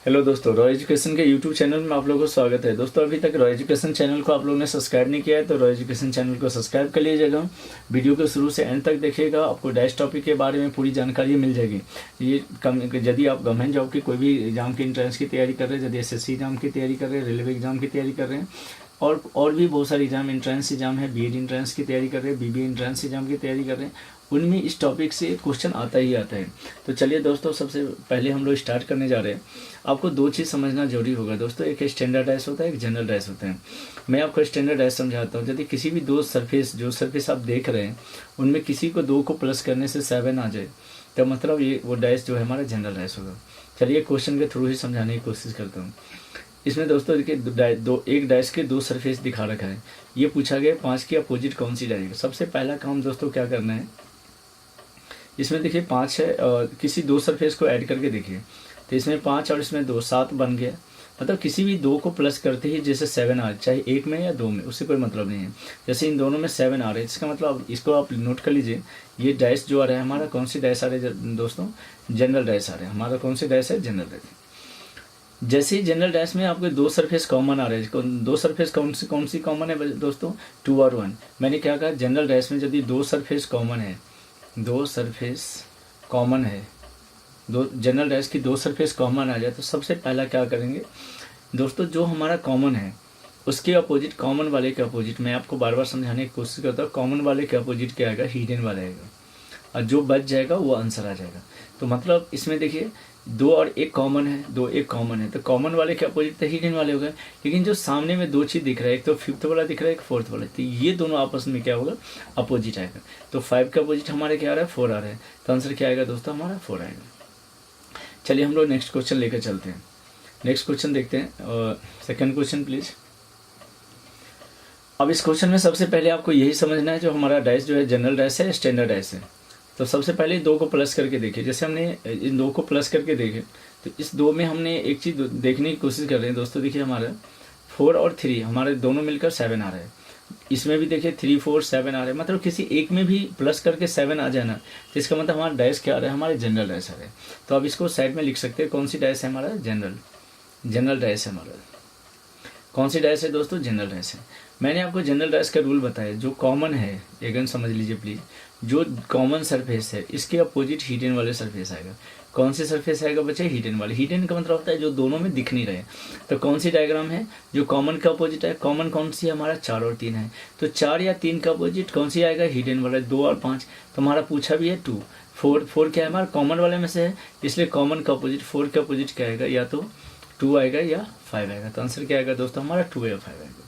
Hello दोस्तों, Roy education के YouTube channel में आप लोगों को स्वागत है। दोस्तों, अभी तक रॉय एजुकेशन चैनल को आप लोगों ने सब्सक्राइब नहीं किया है तो रॉय एजुकेशन चैनल को सब्सक्राइब कर लीजिएगा। वीडियो को शुरू से एंड तक देखिएगा, आपको डैश टॉपिक के बारे में पूरी जानकारी मिल जाएगी। ये यदि आप गवर्नमेंट जॉब की कोई भी एग्जाम की एंट्रेंस की तैयारी कर रहे हैं, यदि SSC एग्जाम की तैयारी कर रहे हैं, रेलवे एग्जाम की तैयारी कर रहे हैं और भी बहुत सारे एग्जाम, एंट्रेंस एग्जाम है, BEd एंट्रेंस की तैयारी कर रहे हैं, BBA एंट्रेंस एग्जाम की तैयारी कर रहे हैं, उनमें इस टॉपिक से क्वेश्चन आता ही आता है। तो चलिए दोस्तों, सबसे पहले हम लोग स्टार्ट करने जा रहे हैं। आपको दो चीज़ समझना जरूरी होगा दोस्तों, एक स्टैंडर्ड डैश होता है, एक जनरल डैश होता है। मैं आपको स्टैंडर्ड डैश समझाता हूँ। यदि किसी भी दो सरफेस आप देख रहे हैं उनमें किसी को 2 को प्लस करने से 7 आ जाए तो मतलब ये वो डैश जो है हमारा जनरल डैश होगा। चलिए क्वेश्चन के थ्रू ही समझाने की कोशिश करता हूँ। इसमें दोस्तों देखिए, एक डैश के 2 सरफेस दिखा रखा है। ये पूछा गया 5 की अपोजिट कौन सी जाएगी। सबसे पहला काम दोस्तों क्या करना है, इसमें देखिए 5 है और किसी 2 सरफेस को ऐड करके देखिए तो इसमें 5 और इसमें 2, 7 बन गया। मतलब किसी भी 2 को प्लस करते ही जैसे 7 आ, चाहे एक में या 2 में, उससे कोई मतलब नहीं है। जैसे इन दोनों में 7 आ रहे हैं, इसका मतलब इसको आप नोट कर लीजिए। ये डैश जो आ रहा है हमारा, कौन सी डैश आ रही है दोस्तों, जनरल डैश आ रहा है हमारा। कौन सी डैश है, जनरल डैश। जैसे ही जनरल डैश में आपके 2 सरफेस कॉमन आ रहे हैं, 2 सरफेस कौन सी कॉमन है दोस्तों, 2 और 1। मैंने क्या कहा, जनरल डैश में यदि 2 सरफेस कॉमन है, 2 सरफेस कॉमन है, जनरल डैश की 2 सरफेस कॉमन आ जाए तो सबसे पहला क्या करेंगे दोस्तों, जो हमारा कॉमन है उसके अपोजिट, कॉमन वाले के अपोजिट, मैं आपको बार बार समझाने की कोशिश करता हूँ, कॉमन वाले के अपोजिट क्या आएगा, हिडन वाला आएगा, और जो बच जाएगा वो आंसर आ जाएगा। तो मतलब इसमें देखिए 2 और 1 कॉमन है, 2 1 कॉमन है, तो कॉमन वाले के अपोजिट तो हिडन वाले हो गए। लेकिन जो सामने में 2 चीज़ दिख रहा है, एक तो 5th वाला दिख रहा है, एक 4th वाला, तो ये दोनों आपस में क्या होगा, अपोजिट आएगा। तो 5 का अपोजिट हमारे क्या आ रहा है, 4 आ रहा है, तो आंसर क्या आएगा दोस्तों, हमारा 4 आएगा। चलिए हम लोग नेक्स्ट क्वेश्चन लेकर चलते हैं। नेक्स्ट क्वेश्चन देखते हैं, सेकंड क्वेश्चन प्लीज। अब इस क्वेश्चन में सबसे पहले आपको यही समझना है, जो हमारा डैश जो है जनरल डैश है, स्टैंडर्ड डैश है। तो सबसे पहले 2 को प्लस करके देखिए। जैसे हमने इन 2 को प्लस करके देखे तो इस 2 में हमने एक चीज़ देखने की कोशिश कर रहे हैं दोस्तों। देखिए हमारा 4 और 3 हमारे दोनों मिलकर 7 आ रहा है। इसमें भी देखिए 3 4 7 आ रहे हैं। मतलब किसी एक में भी प्लस करके 7 आ जाना तो इसका मतलब हमारा डैश क्या आ रहा है, हमारे जनरल डैश आ रहा है। तो अब इसको साइड में लिख सकते हैं, कौन सी डैश है हमारा, जनरल डैश है हमारा। कौन सी डैश है दोस्तों, जनरल डैश है। मैंने आपको जनरल डैश का रूल बताया, जो कॉमन है, अगेन समझ लीजिए प्लीज, जो कॉमन सरफेस है इसके अपोजिट हिडन वाले सरफेस आएगा। कौन सी सरफेस आएगा बच्चे, हिडन वाले। हिडन का मतलब होता है जो दोनों में दिख नहीं रहे। तो कौन सी डायग्राम है जो कॉमन का अपोजिट है, कॉमन कौन सी है हमारा, 4 और 3 है। तो 4 या 3 का अपोजिट कौन सी आएगा, हिडन वाला। 2 और 5 तो हमारा पूछा भी है 2। 4 क्या है हमारा, कॉमन वाले में से है, इसलिए कॉमन का अपोजिट, 4 का अपोजिट क्या आएगा, या तो 2 आएगा या 5 आएगा। तो आंसर क्या आएगा दोस्तों, हमारा 2 या 5 आएगा।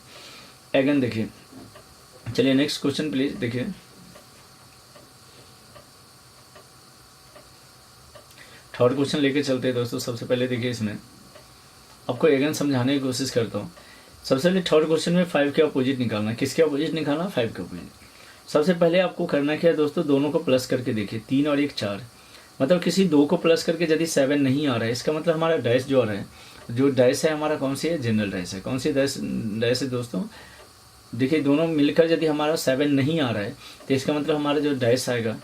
अगेन देखिए, चलिए नेक्स्ट क्वेश्चन प्लीज देखिए। थर्ड क्वेश्चन लेके चलते हैं दोस्तों। सबसे पहले देखिए, इसमें आपको अगेन समझाने की कोशिश करता हूँ। सबसे पहले थर्ड क्वेश्चन में 5 के अपोजिट निकालना। किसके अपोजिट निकालना, 5 के अपोजिट। सबसे पहले आपको करना क्या है दोस्तों, दोनों को प्लस करके देखिए, 3 और 1 4। मतलब किसी 2 को प्लस करके यदि 7 नहीं आ रहा है, इसका मतलब हमारा डैश जो आ रहा है, जो डैश है हमारा कौन सी है, जनरल डैश है। कौन सी डैश है दोस्तों, देखिए दोनों मिलकर यदि हमारा 7 नहीं आ रहा है तो इसका मतलब हमारा जो डैश आएगा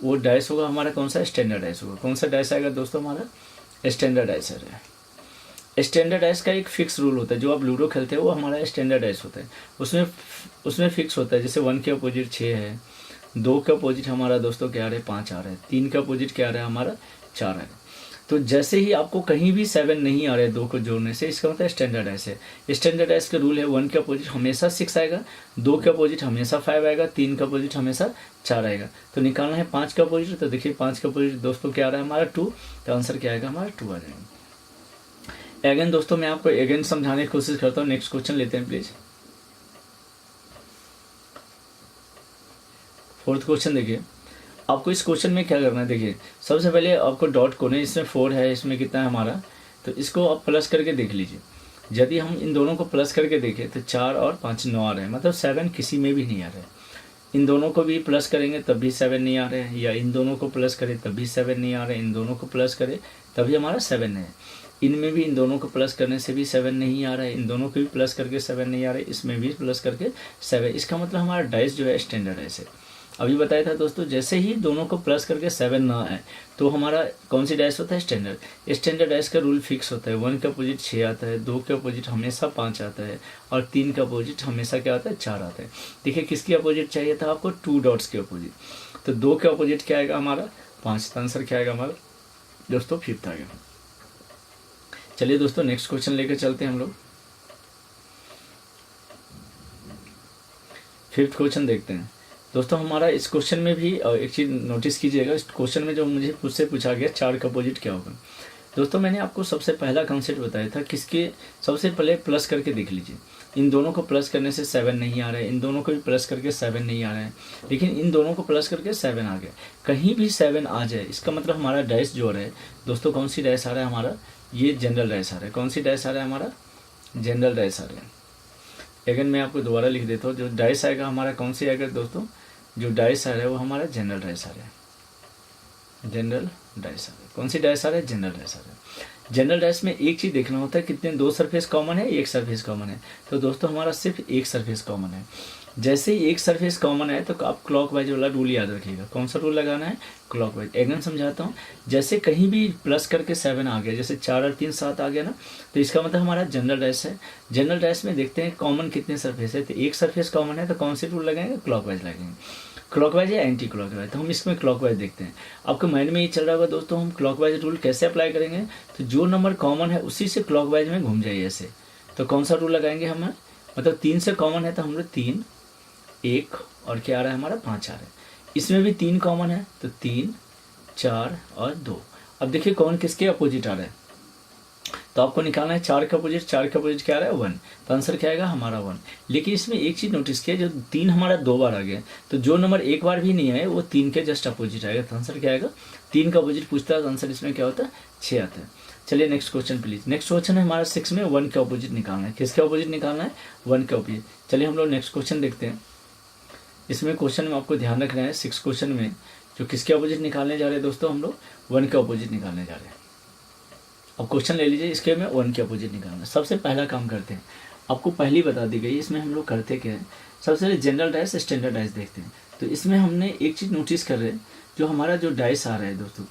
वो डैश होगा हमारा कौन सा, स्टैंडर्ड डैश होगा। कौन सा डैश आएगा दोस्तों, हमारा स्टैंडर्ड डैश है। स्टैंडर्ड डैश का एक फिक्स रूल होता है, जो आप लूडो खेलते हैं वो हमारा स्टैंडर्ड डैश होता है। उसमें फिक्स होता है, जैसे 1 के अपोजिट 6 है, 2 का अपोजिट हमारा दोस्तों क्या आ रहा है, 5 आ रहा है, 3 का अपोजिट क्या आ रहा है हमारा, 4 आ रहा है। तो जैसे ही आपको कहीं भी 7 नहीं आ रहे 2 को जोड़ने से, इसका मतलब स्टैंडर्ड डैश है। स्टैंडर्ड डैश का रूल है, 1 के अपोजिट हमेशा 6 आएगा, 2 के अपोजिट हमेशा 5 आएगा, 3 का अपोजिट हमेशा 4 आएगा। तो निकालना है 5 का अपोजिट। तो देखिए 5 का अपोजिट दोस्तों क्या आ रहा है हमारा, 2। तो आंसर क्या आएगा हमारा, 2 आ जाएगा। अगेन दोस्तों मैं आपको अगेन समझाने की कोशिश करता हूँ। नेक्स्ट क्वेश्चन लेते हैं प्लीज। फोर्थ क्वेश्चन देखिए, आपको इस क्वेश्चन में क्या करना है। देखिए सबसे पहले आपको डॉट को, नहीं इसमें 4 है, इसमें कितना है हमारा, तो इसको आप प्लस करके देख लीजिए। यदि हम इन दोनों को प्लस करके देखें तो 4 और 5 9 आ रहे हैं, मतलब 7 किसी में भी नहीं आ रहा है। इन दोनों को भी प्लस करेंगे तब भी 7 नहीं आ रहे हैं, या इन दोनों को प्लस करें तब भी 7 नहीं आ रहे हैं, इन दोनों को प्लस करें तभी हमारा 7 है। इनमें भी इन दोनों को प्लस करने से भी 7 नहीं आ रहा है, इन दोनों को भी प्लस करके 7 नहीं आ रहे, इसमें भी प्लस करके 7। इसका मतलब हमारा डैश जो है स्टैंडर्ड डैश है। अभी बताया था दोस्तों, जैसे ही दोनों को प्लस करके 7 ना आए तो हमारा कौन सी डैश होता है, स्टैंडर्ड। स्टैंडर्ड डैश का रूल फिक्स होता है, 1 का अपोजिट 6 आता है, 2 का अपोजिट हमेशा 5 आता है, और 3 का अपोजिट हमेशा क्या आता है, 4 आता है। देखिए किसकी अपोजिट चाहिए था आपको, 2 डॉट्स के अपोजिट, तो 2 का अपोजिट क्या आएगा हमारा, 5। तो आंसर क्या आएगा हमारा दोस्तों, 5th आ गया। चलिए दोस्तों नेक्स्ट क्वेश्चन लेकर चलते हैं हम लोग। 5th क्वेश्चन देखते हैं दोस्तों। हमारा इस क्वेश्चन में भी एक चीज़ नोटिस कीजिएगा, इस क्वेश्चन में जो मुझसे पूछा गया 4 का अपोजिट क्या होगा। दोस्तों मैंने आपको सबसे पहला कॉन्सेप्ट बताया था, किसके सबसे पहले प्लस करके देख लीजिए। इन दोनों को प्लस करने से 7 नहीं आ रहा है, इन दोनों को भी प्लस करके 7 नहीं आ रहा है, लेकिन इन दोनों को प्लस करके 7 आ गया। कहीं भी 7 आ जाए इसका मतलब हमारा डैश जो है दोस्तों, कौन सी डैश आ रहा है हमारा, ये जनरल डैश आ रहा है। कौन सी डैश आ रहा है हमारा, जनरल डैश आ रहा है। अगेन मैं आपको दोबारा लिख देता हूँ, जो डाइस आएगा हमारा कौन सी आएगा दोस्तों, जो डाइस आ रहा है वो हमारा जनरल डाइस आ रहा है। जनरल डाइस आ रहा है, कौन सी डाइस आ रहा है, जनरल डाइस आ रहा है। जनरल डाइस में एक चीज़ देखना होता है, कितने 2 सरफेस कॉमन है, एक सरफेस कॉमन है। तो दोस्तों हमारा सिर्फ एक सरफेस कॉमन है। जैसे ही एक सरफेस कॉमन है तो आप क्लॉकवाइज वाला रूल याद रखिएगा। कौन सा रूल लगाना है, क्लॉकवाइज। अगेन समझाता हूँ, जैसे कहीं भी प्लस करके 7 आ गया, जैसे 4 और 3 7 आ गया ना, तो इसका मतलब हमारा जनरल डैश है। जनरल डैश में देखते हैं कॉमन कितने सरफेस है, तो एक सरफेस कॉमन है, तो कौन से रूल लगाएंगे, क्लॉकवाइज लगाएंगे। क्लॉकवाइज या एंटी क्लॉकवाइज, तो हम इसमें क्लॉकवाइज देखते हैं। आपके माइंड में ये चल रहा होगा दोस्तों, हम क्लॉकवाइज रूल कैसे अप्लाई करेंगे, तो जो नंबर कॉमन है उसी से क्लॉकवाइज में घूम जाइए ऐसे। तो कौन सा रूल लगाएंगे हम, मतलब 3 से कॉमन है तो हम लोग 3, 1 और क्या आ रहा है हमारा 5 आ रहा है। इसमें भी 3 कॉमन है तो 3, 4 और 2। अब देखिए कौन किसके अपोजिट आ रहा है, तो आपको निकालना है 4 का अपोजिट। 4 का अपोजिट क्या आ रहा है, 1। तो आंसर क्या आएगा हमारा 1। लेकिन इसमें एक चीज़ नोटिस किया, जो 3 हमारा 2 बार आ गया, तो जो नंबर एक बार भी नहीं आए वो 3 के जस्ट अपोजिट आएगा। तो आंसर क्या आएगा, 3 का अपोजिट पूछता है तो आंसर इसमें क्या होता है, 6 आता है। चलिए next question please. Next question है हमारा 6 में 1 का अपोजिट निकालना है। किसका अपोजिट निकालना है, 1 का अपोजिट। चलिए हम लोग नेक्स्ट क्वेश्चन देखते हैं। इसमें क्वेश्चन में आपको ध्यान रखना है, 6 क्वेश्चन में जो किसके अपोजिट निकालने जा रहे हैं दोस्तों, हम लोग 1 का अपोजिट निकालने जा रहे हैं। अब क्वेश्चन ले लीजिए, इसके में 1 के अपोजिट निकालना। सबसे पहला काम करते हैं, आपको पहली बता दी गई, इसमें हम लोग करते क्या है, सबसे पहले जनरल डाइस स्टैंडर्ड डाइस देखते हैं। तो इसमें हमने एक चीज़ नोटिस कर रहे हैं, जो हमारा जो डाइस आ रहा है दोस्तों,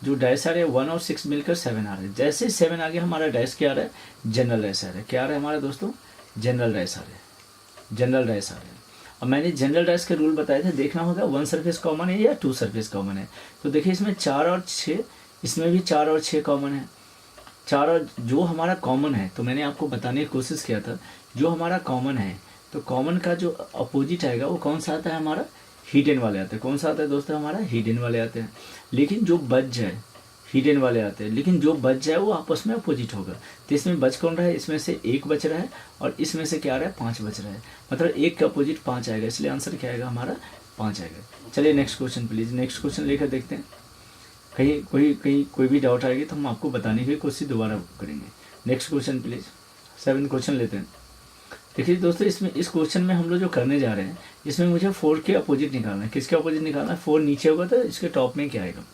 जो डाइस आ रहे हैं 1 और 6 मिलकर 7 आ रहे हैं। जैसे 7 आगे हमारा डाइस क्या आ रहा है, जनरल डाइस आ रहा है। क्या आ रहा है हमारा दोस्तों, जनरल डाइस आ रहा है, जनरल डाइस आ रहा है। अब मैंने जनरल डाइस के रूल बताए थे, देखना होगा 1 सरफेस कॉमन है या 2 सरफेस कॉमन है। तो देखिए इसमें 4 और 6, इसमें भी 4 और 6 कॉमन है। 4 और जो हमारा कॉमन है, तो मैंने आपको बताने की कोशिश किया था, जो हमारा कॉमन है तो कॉमन का जो अपोजिट आएगा वो कौन सा आता है हमारा, हिडन वाले आते हैं। कौन सा आता है दोस्तों, हमारा हिडन वाले आते हैं। लेकिन जो बच जाए, हिडन वाले आते हैं, लेकिन जो बच जाए वो आपस में अपोजिट होगा। तो इसमें बच कौन रहा है, इसमें से 1 बच रहा है और इसमें से क्या आ रहा है, 5 बच रहा है। मतलब 1 का अपोजिट 5 आएगा, इसलिए आंसर क्या आएगा हमारा, 5 आएगा। चलिए next question please. Next question लेकर देखते हैं, कहीं कोई भी डाउट आएगी तो हम आपको बताने की कोशिश दोबारा करेंगे। Next question please. 7 क्वेश्चन लेते हैं। देखिए दोस्तों, इसमें इस क्वेश्चन में हम लोग जो करने जा रहे हैं, इसमें मुझे 4 के अपोजिट निकालना है। किसके अपोजिट निकालना है, 4 नीचे होगा तो इसके टॉप में क्या आएगा।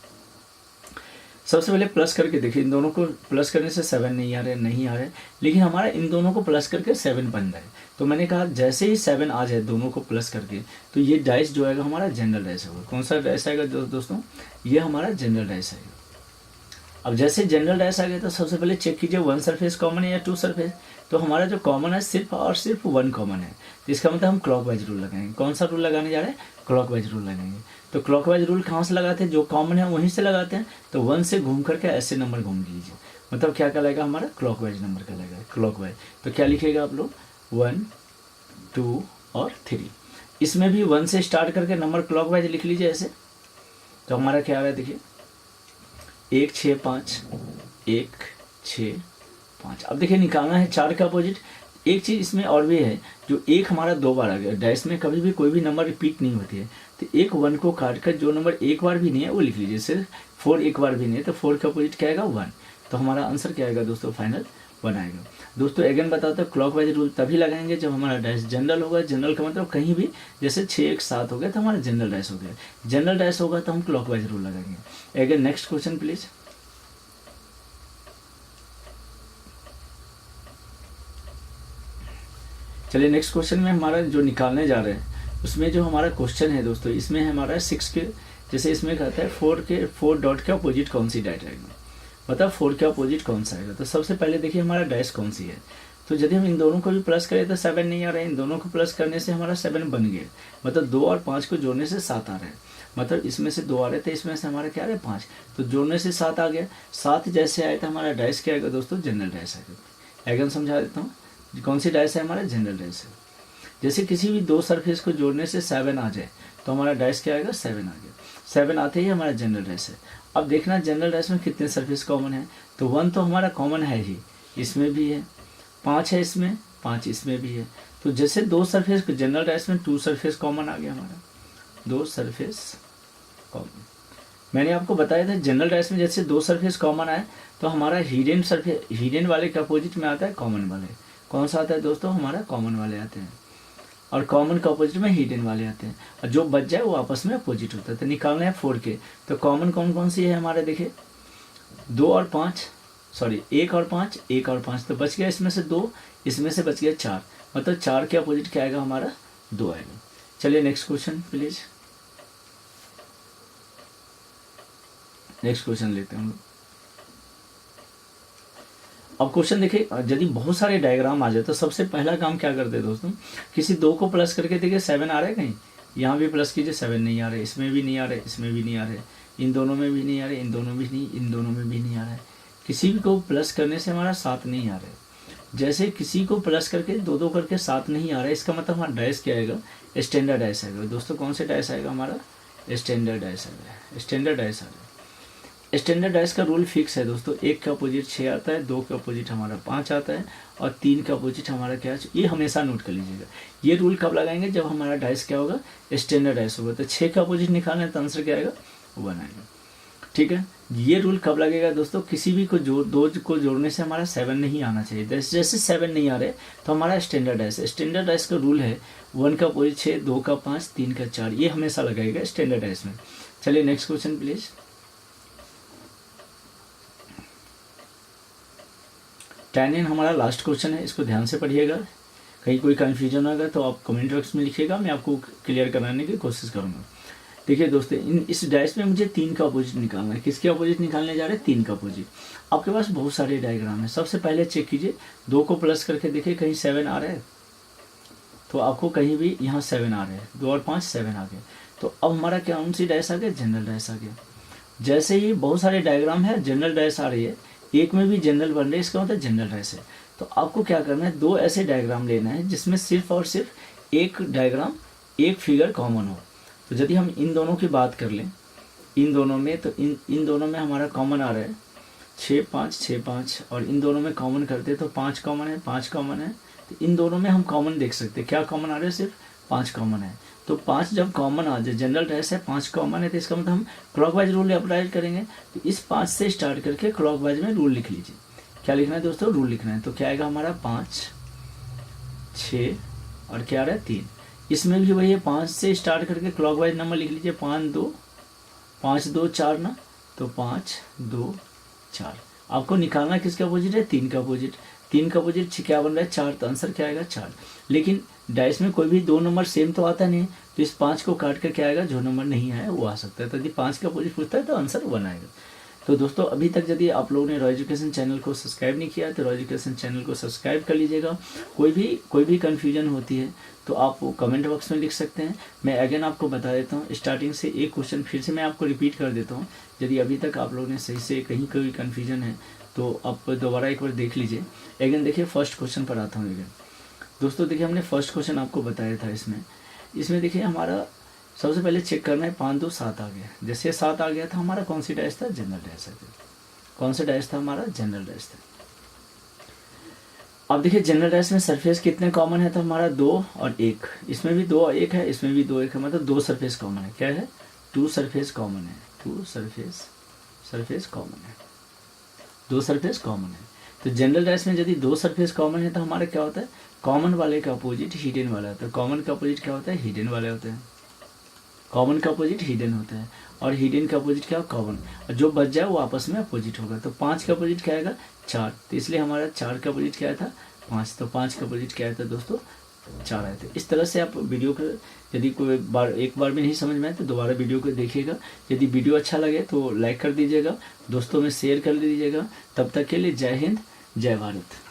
सबसे पहले प्लस करके देखिए, इन दोनों को प्लस करने से 7 नहीं आ रहे, लेकिन हमारा इन दोनों को प्लस करके 7 बन रहा है। तो मैंने कहा जैसे ही 7 आ जाए दोनों को प्लस करके, तो ये डाइस जो आएगा हमारा जनरल डाइस होगा। कौन सा डाइस आएगा दोस्तों, ये हमारा जनरल डाइस आएगा। अब जैसे जनरल डाइस आ गया तो सबसे पहले चेक कीजिए 1 सरफेस कॉमन है या 2 सरफेस। तो हमारा जो कॉमन है सिर्फ और सिर्फ 1 कॉमन है, तो इसका मतलब हम क्लॉकवाइज रूल लगाएंगे। कौन सा रूल लगाने जा रहे हैं, क्लॉकवाइज रूल लगाएंगे। तो क्लॉकवाइज रूल कहाँ से लगाते हैं, जो कॉमन है वहीं से लगाते हैं। तो 1 से घूम करके ऐसे नंबर घूम लीजिए, मतलब क्या कहलाएगा हमारा, क्लॉकवाइज नंबर कहलाएगा, क्लॉकवाइज। तो क्या लिखिएगा आप लोग, 1, 2 और 3। इसमें भी 1 से स्टार्ट करके नंबर क्लॉकवाइज लिख लीजिए ऐसे। तो हमारा क्या आ रहा है देखिए, 1 6 5, 1 6 5। अब देखिए निकालना है 4 का अपोजिट। एक चीज़ इसमें और भी है, जो 1 हमारा 2 बार आ गया, डाइस में कभी भी कोई भी नंबर रिपीट नहीं होती है। तो 1 को काट कर जो नंबर एक बार भी नहीं है वो लिख लीजिए। सिर्फ 4 एक बार भी नहीं है, तो 4 का अपोजिट क्या आएगा, 1। तो हमारा आंसर क्या आएगा दोस्तों, फाइनल 1 आएगा। दोस्तों अगेन बताते हैं, क्लॉकवाइज रूल तभी लगाएंगे जब हमारा डाइस जनरल होगा। जनरल का मतलब कहीं भी, जैसे 6 1 7 हो गया तो हमारा जनरल डाइस हो गया। जनरल डाइस होगा तो हम क्लॉकवाइज रूल लगाएंगे। Again next question please. चलिए नेक्स्ट क्वेश्चन में हमारा जो निकालने जा रहे हैं, उसमें जो हमारा क्वेश्चन है दोस्तों, इसमें हमारा 6 के, जैसे इसमें कहता है 4 डॉट के अपोजिट कौन सी डाइट आएगा, मतलब 4 के अपोजिट कौन सा आएगा। तो सबसे पहले देखिए हमारा डैश कौन सी है, तो यदि हम इन दोनों को भी प्लस करें तो 7 नहीं आ रहा है, इन दोनों को प्लस करने से हमारा 7 बन गया, मतलब 2 और 5 को जोड़ने से 7 आ रहा है, मतलब इसमें से 2 आ रहे थे, इसमें से हमारा क्या आ रहा है 5, तो जोड़ने से 7 आ गया। 7 जैसे आया था हमारा डैश क्या आएगा दोस्तों, जनरल डैश आएगा। अगेन समझा देता हूँ, कौन सी डैश है हमारा, जनरल डैश है। जैसे किसी भी 2 सरफेस को जोड़ने से 7 आ जाए तो हमारा डैश क्या आएगा, 7 आ गया। 7 आते ही हमारा जनरल डैश है। अब देखना जनरल डैश में कितने सरफेस कॉमन है, तो 1 तो हमारा कॉमन है ही, इसमें भी है, 5 है इसमें, 5 इसमें भी है। तो जैसे 2 सरफेस जनरल डैश में 2 सरफेस कॉमन आ गया हमारा, 2 सरफेस कॉमन। मैंने आपको बताया था जनरल डैश में जैसे 2 सरफेस कॉमन आए तो हमारा हिडन सरफेस, हिडन वाले के अपोजिट में आता है कॉमन वाले। कौन सा आता है दोस्तों, हमारा कॉमन वाले आते हैं, और कॉमन के अपोजिट में हिडन वाले आते हैं, और जो बच जाए वो आपस में अपोजिट होता है। तो निकालना है 4 के, तो कॉमन कौन कौन सी है हमारे, देखिए 2 और 5, सॉरी 1 और 5, 1 और 5, तो बच गया इसमें से 2, इसमें से बच गया 4, मतलब 4 के अपोजिट क्या आएगा हमारा, 2 आएगा। चलिए next question please, next question लेते हैं हम लोग। अब क्वेश्चन देखिए, यदि बहुत सारे डायग्राम आ जाए तो सबसे पहला काम क्या करते हैं दोस्तों, किसी 2 को प्लस करके देखिए 7 आ रहा है कहीं, यहाँ भी प्लस कीजिए 7 नहीं आ रहा है, इसमें भी नहीं आ रहा है, इसमें भी नहीं आ रहा है, इन दोनों में भी नहीं आ रहा है, इन दोनों में नहीं, इन दोनों में भी नहीं आ रहा है। किसी भी को प्लस करने से हमारा 7 नहीं आ रहा है। जैसे किसी को प्लस करके 2 करके 7 नहीं आ रहा है, इसका मतलब हमारा डैश क्या आएगा, स्टैंडर्ड डैश आएगा। दोस्तों कौन से डैश आएगा हमारा, स्टैंडर्ड डैश आएगा, स्टैंडर्ड डैश आ रहा है। स्टैंडर्ड डैश का रूल फिक्स है दोस्तों, 1 का अपोजिट 6 आता है, 2 का अपोजिट हमारा 5 आता है, और 3 का अपोजिट हमारा क्या है, ये हमेशा नोट कर लीजिएगा। ये रूल कब लगाएंगे, जब हमारा डैश क्या होगा, स्टैंडर्ड डैश होगा। तो 6 का अपोजिट निकालना है तो आंसर क्या आएगा, 1 आएगा। ठीक है, ये रूल कब लगेगा दोस्तों, किसी भी को 2 को जोड़ने से हमारा 7 नहीं आना चाहिए। जैसे 7 नहीं आ रहे तो हमारा स्टैंडर्ड डैश का रूल है 1 का अपोजिट 6, 2 का 5, 3 का 4, ये हमेशा लगेगा स्टैंडर्ड डैश में। चलिए नेक्स्ट क्वेश्चन प्लीज। 10 हमारा लास्ट क्वेश्चन है, इसको ध्यान से पढ़िएगा, कहीं कोई कन्फ्यूजन होगा तो आप कमेंट बॉक्स में लिखिएगा, मैं आपको क्लियर कराने की कोशिश करूँगा। देखिए दोस्तों, इस डैश में मुझे 3 का अपोजिट निकालना है। किसके अपोजिट निकालने जा रहे हैं, 3 का अपोजिट। आपके पास बहुत सारे डायग्राम है, सबसे पहले चेक कीजिए 2 को प्लस करके देखिए कहीं 7 आ रहा है, तो आपको कहीं भी यहाँ 7 आ रहे हैं, 2 और 5 7 आ गए। तो अब हमारा क्या कौन सी डैश आ गया, जनरल डैश आ गया। जैसे ही बहुत सारे डायग्राम है, जनरल डैश आ रही है, एक में भी जनरल बन रहे, इसका मतलब जनरल डैश है। तो आपको क्या करना है, 2 ऐसे डायग्राम लेना है जिसमें सिर्फ और सिर्फ एक डायग्राम, एक फिगर कॉमन हो। तो यदि हम इन दोनों की बात कर लें, इन दोनों में, तो इन दोनों में हमारा कॉमन आ रहा है 6 5 6 5, और इन दोनों में कॉमन करते हैं तो 5 कॉमन है, 5 कॉमन है। तो इन दोनों में हम कॉमन देख सकते हैं, क्या कॉमन आ रहा है, सिर्फ 5 कॉमन है। तो 5 जब कॉमन आ जाए, जनरल डैश है, 5 कॉमन है, तो इसका मतलब हम क्लॉकवाइज रूल अप्लाई करेंगे। तो इस 5 से स्टार्ट करके क्लॉकवाइज में रूल लिख लीजिए। क्या लिखना है दोस्तों, रूल लिखना है। तो क्या आएगा हमारा 5 6 और क्या आ रहा है 3। इसमें भी वही है, 5 से स्टार्ट करके क्लॉकवाइज नंबर लिख लीजिए, 5 2 4 ना, तो 5 2 4। आपको निकालना किसका अपोजिट है, 3 का अपोजिट। 3 का अपोजिट क्या बन रहा है, 4, तो आंसर क्या आएगा 4। लेकिन डैश में कोई भी 2 नंबर सेम तो आता नहीं, तो इस 5 को काट कर क्या आएगा, जो नंबर नहीं आया वो आ सकता है। तो यदि 5 का अपोजिट पूछता है तो आंसर 1 आएगा। तो दोस्तों अभी तक यदि आप लोगों ने रॉय एजुकेशन चैनल को सब्सक्राइब नहीं किया तो रॉय एजुकेशन चैनल को सब्सक्राइब कर लीजिएगा। कोई भी कन्फ्यूजन होती है तो आप वो कमेंट बॉक्स में लिख सकते हैं। मैं अगेन आपको बता देता हूँ, स्टार्टिंग से एक क्वेश्चन फिर से मैं आपको रिपीट कर देता हूँ। यदि अभी तक आप लोगों ने सही से कहीं कोई कन्फ्यूजन है तो आप दोबारा एक बार देख लीजिए। अगेन देखिए फर्स्ट क्वेश्चन पर आता हूँ। अगेन दोस्तों देखिए, हमने फर्स्ट क्वेश्चन आपको बताया था। इसमें देखिए हमारा सबसे पहले चेक करना है 5 2 7 आ गया। जैसे 7 आ गया था हमारा कौन सी डैश था, जनरल डैश था। कौन सा डैश था हमारा, जनरल डैश था। अब देखिए जनरल डैश में सरफेस कितने कॉमन है, तो हमारा 2 और 1। इसमें भी 2 और 1 है, इसमें भी 2 1 है, मतलब 2 सरफेस कॉमन है। क्या है, 2 सरफेस कॉमन है। 2 सरफेस कॉमन है, 2 सरफेस कॉमन है। तो जनरल डैश में यदि 2 सरफेस कॉमन है तो हमारा क्या होता है, कॉमन वाले का अपोजिट हिडन वाला होता है। कॉमन का अपोजिट क्या होता है, हिडन वाले होते हैं। कॉमन का अपोजिट हिडन होता है और हिडन का अपोजिट क्या, कॉमन। और जो बच जाए वो आपस में अपोजिट होगा। तो 5 का अपोजिट क्या आएगा, 4। तो इसलिए हमारा 4 का अपोजिट क्या था, 5। तो 5 का अपोजिट क्या आता है दोस्तों, चाह रहे थे। इस तरह से आप वीडियो को यदि कोई बार एक बार भी नहीं समझ में आए तो दोबारा वीडियो को देखिएगा। यदि वीडियो अच्छा लगे तो लाइक कर दीजिएगा, दोस्तों में शेयर कर दीजिएगा। तब तक के लिए जय हिंद, जय भारत।